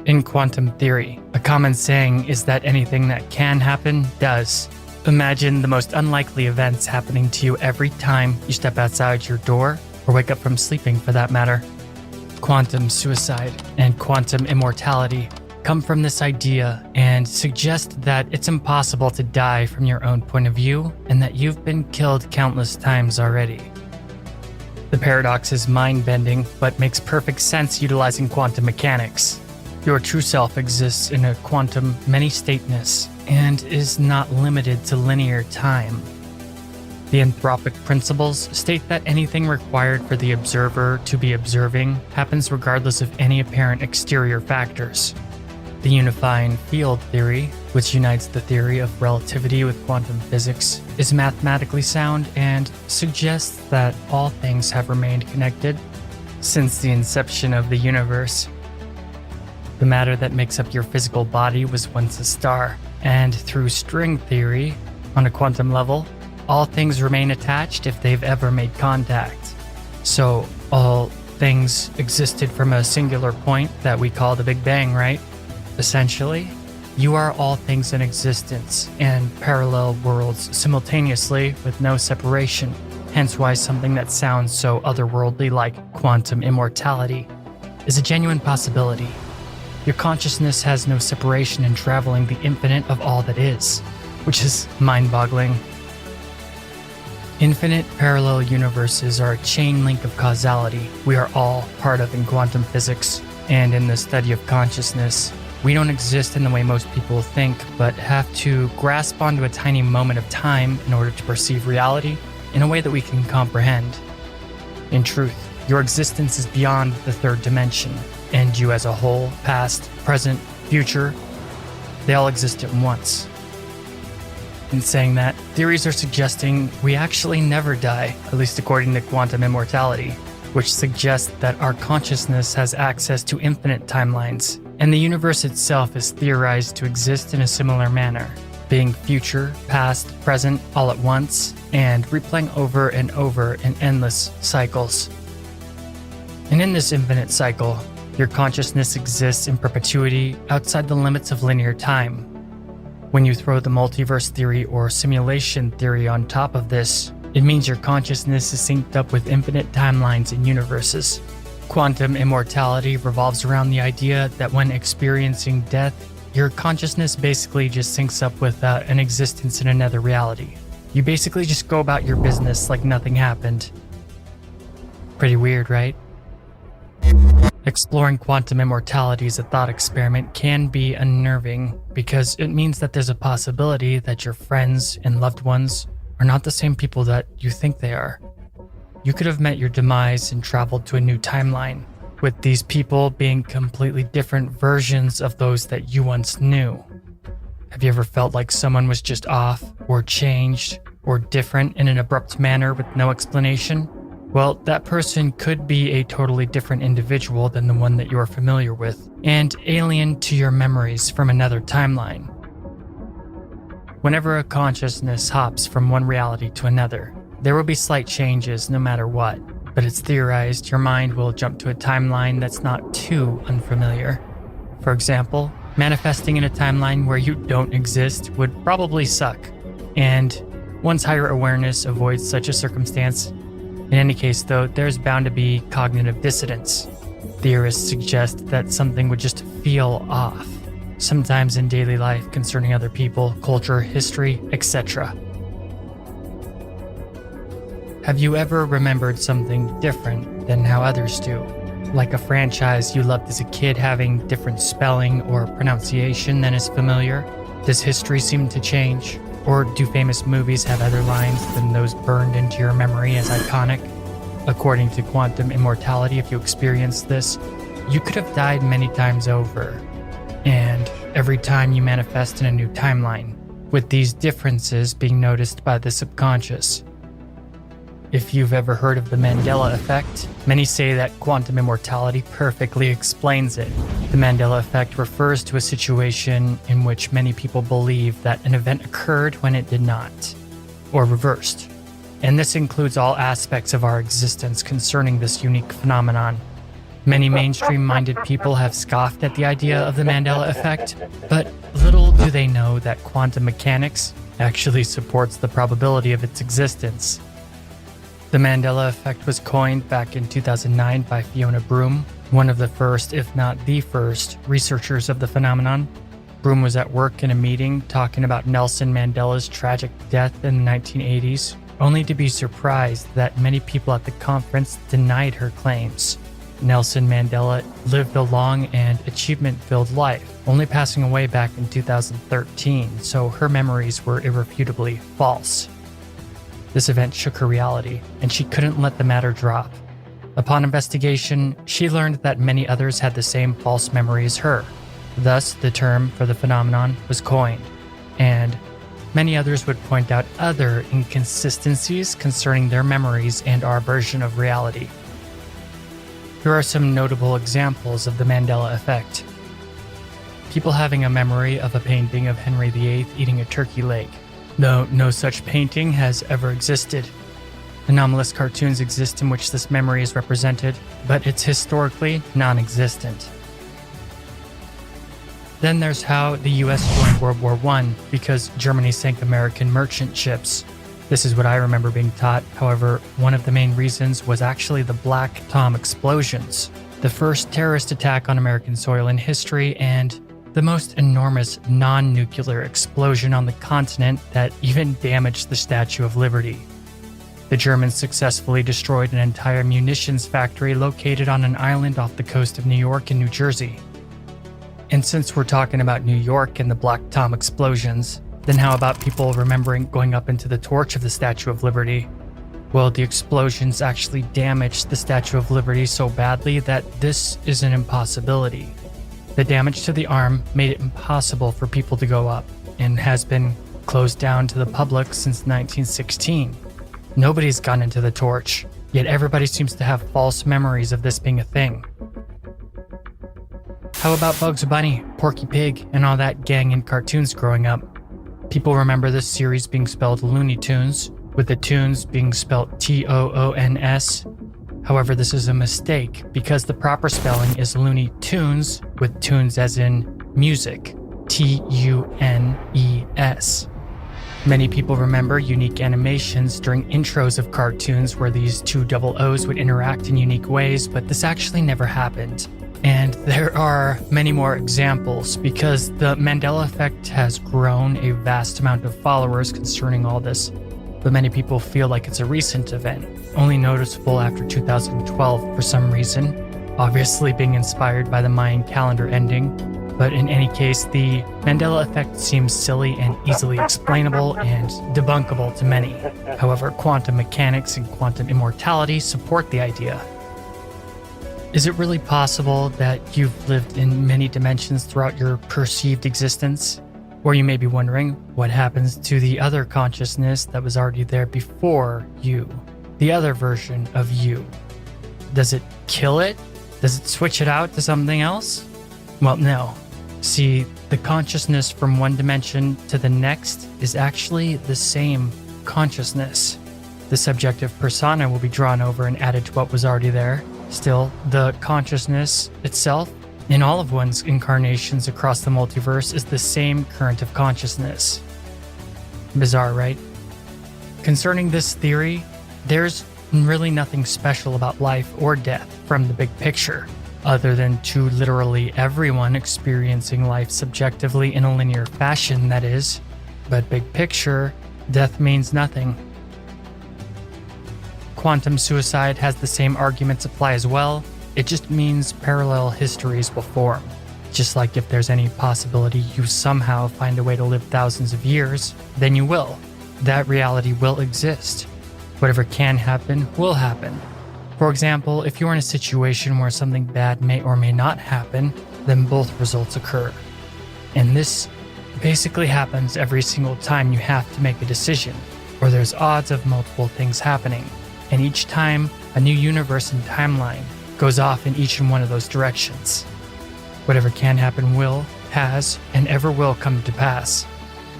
In quantum theory, a common saying is that anything that can happen does. Imagine the most unlikely events happening to you every time you step outside your door or wake up from sleeping for that matter. Quantum suicide and quantum immortality come from this idea and suggest that it's impossible to die from your own point of view and that you've been killed countless times already. The paradox is mind-bending, but makes perfect sense utilizing quantum mechanics. Your true self exists in a quantum many-stateness and is not limited to linear time. The anthropic principles state that anything required for the observer to be observing happens regardless of any apparent exterior factors. The unifying field theory, which unites the theory of relativity with quantum physics, is mathematically sound and suggests that all things have remained connected since the inception of the universe. The matter that makes up your physical body was once a star, and through string theory, on a quantum level, all things remain attached if they've ever made contact. So, all things existed from a singular point that we call the Big Bang, right? Essentially, you are all things in existence and parallel worlds simultaneously with no separation, hence why something that sounds so otherworldly like quantum immortality is a genuine possibility. Your consciousness has no separation in traveling the infinite of all that is, which is mind-boggling. Infinite parallel universes are a chain link of causality we are all part of in quantum physics, and in the study of consciousness, we don't exist in the way most people think, but have to grasp onto a tiny moment of time in order to perceive reality in a way that we can comprehend. In truth, your existence is beyond the third dimension, and you as a whole, past, present, future, they all exist at once. In saying that, theories are suggesting we actually never die, at least according to quantum immortality, which suggests that our consciousness has access to infinite timelines, and the universe itself is theorized to exist in a similar manner, being future, past, present, all at once, and replaying over and over in endless cycles. And in this infinite cycle, your consciousness exists in perpetuity outside the limits of linear time. When you throw the multiverse theory or simulation theory on top of this, it means your consciousness is synced up with infinite timelines and universes. Quantum immortality revolves around the idea that when experiencing death, your consciousness basically just syncs up with an existence in another reality. You basically just go about your business like nothing happened. Pretty weird, right? Exploring quantum immortality as a thought experiment can be unnerving because it means that there's a possibility that your friends and loved ones are not the same people that you think they are. You could have met your demise and traveled to a new timeline, with these people being completely different versions of those that you once knew. Have you ever felt like someone was just off, or changed, or different in an abrupt manner with no explanation? Well, that person could be a totally different individual than the one that you are familiar with, and alien to your memories from another timeline. Whenever a consciousness hops from one reality to another, there will be slight changes no matter what, but it's theorized your mind will jump to a timeline that's not too unfamiliar. For example, manifesting in a timeline where you don't exist would probably suck, and one's higher awareness avoids such a circumstance. In any case, though, there's bound to be cognitive dissonance. Theorists suggest that something would just feel off, sometimes in daily life concerning other people, culture, history, etc. Have you ever remembered something different than how others do? Like a franchise you loved as a kid having different spelling or pronunciation than is familiar? Does history seem to change? Or do famous movies have other lines than those burned into your memory as iconic? According to quantum immortality, if you experience this, you could have died many times over. And every time you manifest in a new timeline, with these differences being noticed by the subconscious. If you've ever heard of the Mandela effect, many say that quantum immortality perfectly explains it. The Mandela effect refers to a situation in which many people believe that an event occurred when it did not, or reversed. And this includes all aspects of our existence concerning this unique phenomenon. Many mainstream-minded people have scoffed at the idea of the Mandela effect, but little do they know that quantum mechanics actually supports the probability of its existence. The Mandela effect was coined back in 2009 by Fiona Broome, one of the first, if not the first, researchers of the phenomenon. Broome was at work in a meeting talking about Nelson Mandela's tragic death in the 1980s, only to be surprised that many people at the conference denied her claims. Nelson Mandela lived a long and achievement-filled life, only passing away back in 2013, so her memories were irrefutably false. This event shook her reality, and she couldn't let the matter drop. Upon investigation, she learned that many others had the same false memory as her. Thus, the term for the phenomenon was coined, and many others would point out other inconsistencies concerning their memories and our version of reality. Here are some notable examples of the Mandela effect. People having a memory of a painting of Henry VIII eating a turkey leg, though no such painting has ever existed. Anomalous cartoons exist in which this memory is represented, but it's historically non-existent. Then there's how the US joined World War I because Germany sank American merchant ships. This is what I remember being taught. However, one of the main reasons was actually the Black Tom explosions, the first terrorist attack on American soil in history and the most enormous non-nuclear explosion on the continent that even damaged the Statue of Liberty. The Germans successfully destroyed an entire munitions factory located on an island off the coast of New York and New Jersey. And since we're talking about New York and the Black Tom explosions, then how about people remembering going up into the torch of the Statue of Liberty? Well, the explosions actually damaged the Statue of Liberty so badly that this is an impossibility. The damage to the arm made it impossible for people to go up, and has been closed down to the public since 1916. Nobody's gone into the torch, yet everybody seems to have false memories of this being a thing. How about Bugs Bunny, Porky Pig, and all that gang in cartoons growing up? People remember this series being spelled Looney Tunes, with the tunes being spelled Toons. However, this is a mistake because the proper spelling is Looney Tunes, with tunes as in music, Tunes. Many people remember unique animations during intros of cartoons where these two double O's would interact in unique ways, but this actually never happened. And there are many more examples because the Mandela effect has grown a vast amount of followers concerning all this, but many people feel like it's a recent event, only noticeable after 2012 for some reason, obviously being inspired by the Mayan calendar ending. But in any case, the Mandela effect seems silly and easily explainable and debunkable to many. However, quantum mechanics and quantum immortality support the idea. Is it really possible that you've lived in many dimensions throughout your perceived existence? Or you may be wondering, what happens to the other consciousness that was already there before you? The other version of you? Does it kill it? Does it switch it out to something else? Well, no. See, the consciousness from one dimension to the next is actually the same consciousness. The subjective persona will be drawn over and added to what was already there. Still, the consciousness itself, in all of one's incarnations across the multiverse, is the same current of consciousness. Bizarre, right? Concerning this theory, there's really nothing special about life or death from the big picture, other than to literally everyone experiencing life subjectively in a linear fashion, that is. But big picture, death means nothing. Quantum suicide has the same arguments apply as well. It just means parallel histories will form. Just like if there's any possibility you somehow find a way to live thousands of years, then you will. That reality will exist. Whatever can happen will happen. For example, if you're in a situation where something bad may or may not happen, then both results occur. And this basically happens every single time you have to make a decision, or there's odds of multiple things happening. And each time, a new universe and timeline goes off in each and one of those directions. Whatever can happen will, has, and ever will come to pass.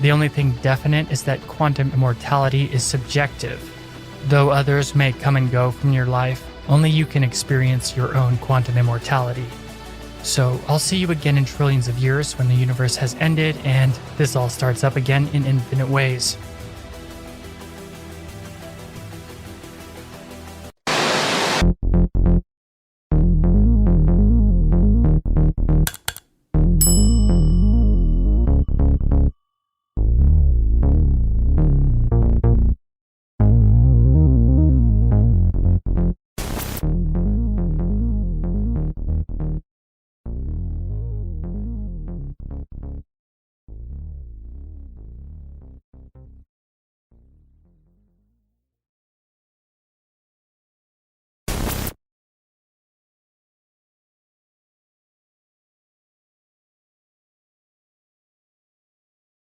The only thing definite is that quantum immortality is subjective. Though others may come and go from your life, Only you can experience your own quantum immortality. So I'll see you again in trillions of years when the universe has ended and this all starts up again in infinite ways.